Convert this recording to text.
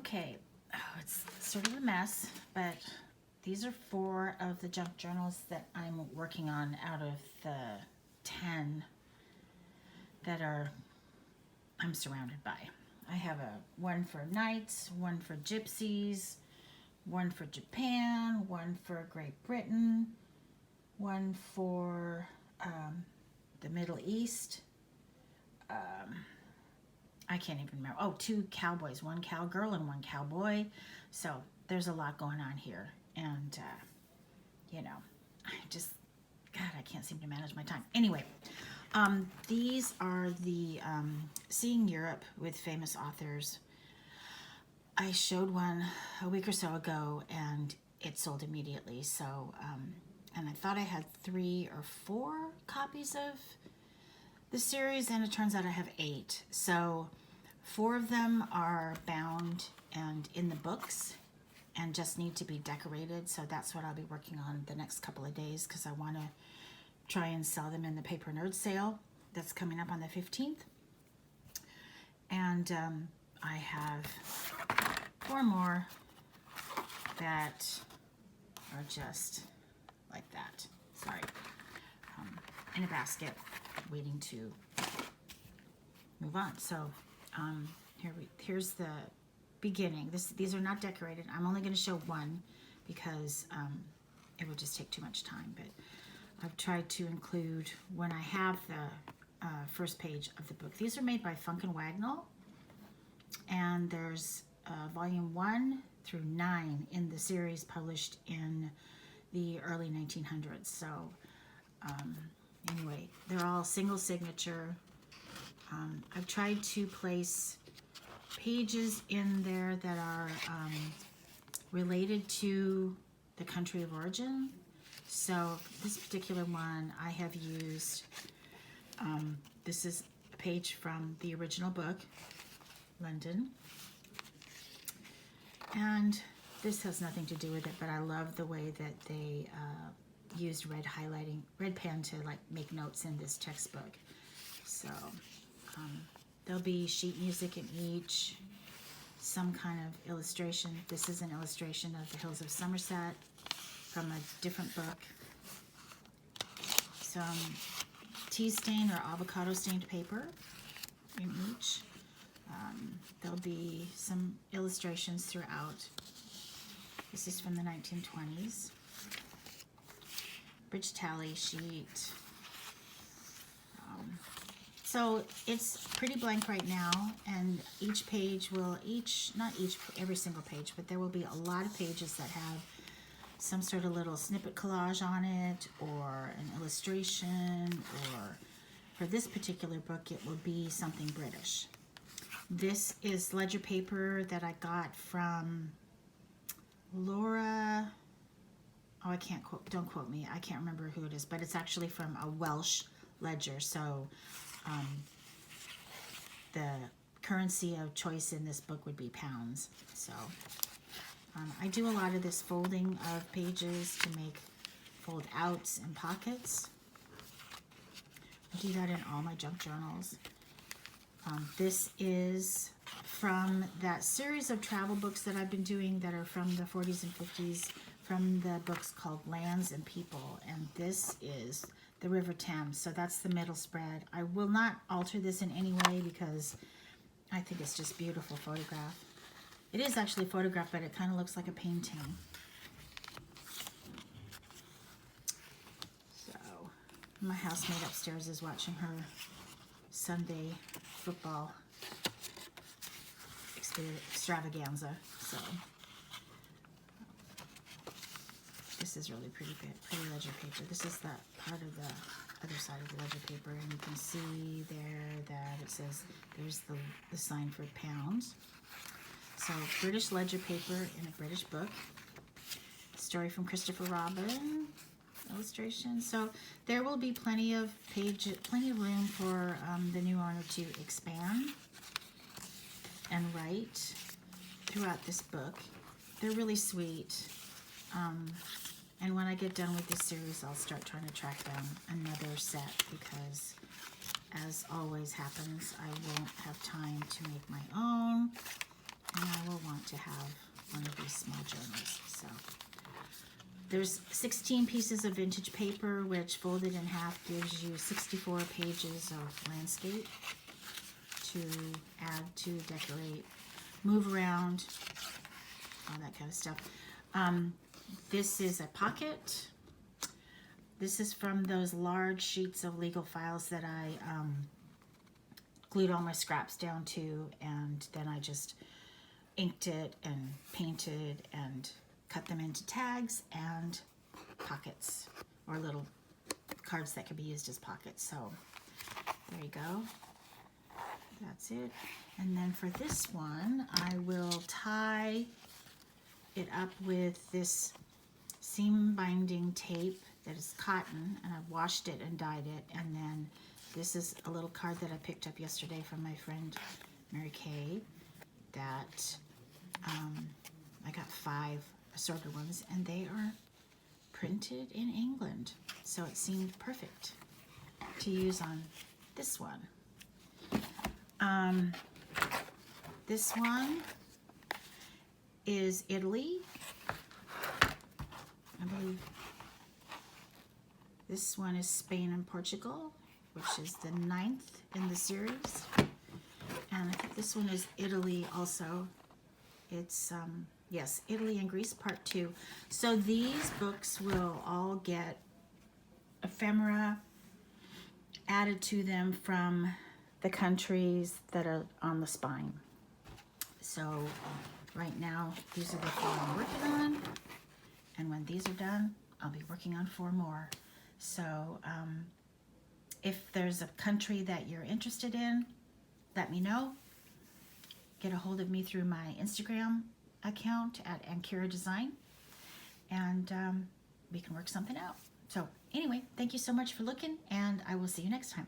Okay, oh, it's sort of a mess, but these are 4 of the junk journals that I'm working on out of the 10 that I'm surrounded by. I have one for knights, one for gypsies, one for Japan, one for Great Britain, one for the Middle East. I can't even remember. Oh, 2 cowboys, 1 cowgirl and 1 cowboy. So there's a lot going on here. And, God, I can't seem to manage my time. Anyway, these are the Seeing Europe with Famous Authors. I showed one a week or so ago and it sold immediately. So, and I thought I had 3 or 4 copies of the series, and it turns out I have 8. So 4 of them are bound and in the books and just need to be decorated. So that's what I'll be working on the next couple of days, because I want to try and sell them in the Paper Nerd sale that's coming up on the 15th. And I have 4 more that are just like that. Sorry. In a basket, waiting to move on. So here's the beginning. These are not decorated. I'm only going to show one because it would just take too much time. But I've tried to include when I have the first page of the book. These are made by Funk and Wagnalls, and there's volume 1 through 9 in the series published in the early 1900s. So anyway, they're all single signature. I've tried to place pages in there that are related to the country of origin. So this particular one I have used, this is a page from the original book, London. And this has nothing to do with it, but I love the way that they used red pen to like make notes in this textbook. So there'll be sheet music in each, some kind of illustration. This is an illustration of the Hills of Somerset from a different book. Some tea stain or avocado stained paper in each. There'll be some illustrations throughout. This is from the 1920s. Bridge tally sheet. So it's pretty blank right now, and each page will, every single page, but there will be a lot of pages that have some sort of little snippet collage on it, or an illustration, or for this particular book, it will be something British. This is ledger paper that I got from Laura. Oh, don't quote me. I can't remember who it is, but it's actually from a Welsh ledger. So the currency of choice in this book would be pounds. So I do a lot of this folding of pages to make fold outs and pockets. I do that in all my junk journals. This is from that series of travel books that I've been doing that are from the 40s and 50s, from the books called Lands and People, and this is the River Thames, so that's the middle spread. I will not alter this in any way because I think it's just beautiful photograph. It is actually photographed, but it kind of looks like a painting. So my housemate upstairs is watching her Sunday football extravaganza. So this is really pretty ledger paper. This is the part of the other side of the ledger paper, and you can see there that it says there's the sign for pounds. So British ledger paper in a British book. Story from Christopher Robin. Illustration. So there will be plenty of room for the new owner to expand and write throughout this book. They're really sweet. And when I get done with this series, I'll start trying to track down another set because, as always happens, I won't have time to make my own, and I will want to small journals. So there's 16 pieces of vintage paper, which folded in half gives you 64 pages of landscape to add to, decorate, move around, all that kind of stuff. This is a pocket. This is from those large sheets of legal files that I glued all my scraps down to, and then I just inked it and painted and cut them into tags and pockets, or little cards that could be used as pockets. So there you go. That's it. And then for this one, I will tie it up with this seam binding tape that is cotton, and I've washed it and dyed it. And then this is a little card that I picked up yesterday from my friend Mary Kay that I got 5 assorted ones, and they are printed in England, so it seemed perfect to use on this one. This one is Italy, I believe. This one is Spain and Portugal, which is the 9th in the series. And I think this one is Italy also. It's, yes, Italy and Greece Part 2. So these books will all get ephemera added to them from the countries that are on the spine. So right now, these are the 4 I'm working on. And when these are done, I'll be working on 4 more. So if there's a country that you're interested in, let me know. Get a hold of me through my Instagram account at Ankira Design, and we can work something out. So anyway, thank you so much for looking, and I will see you next time.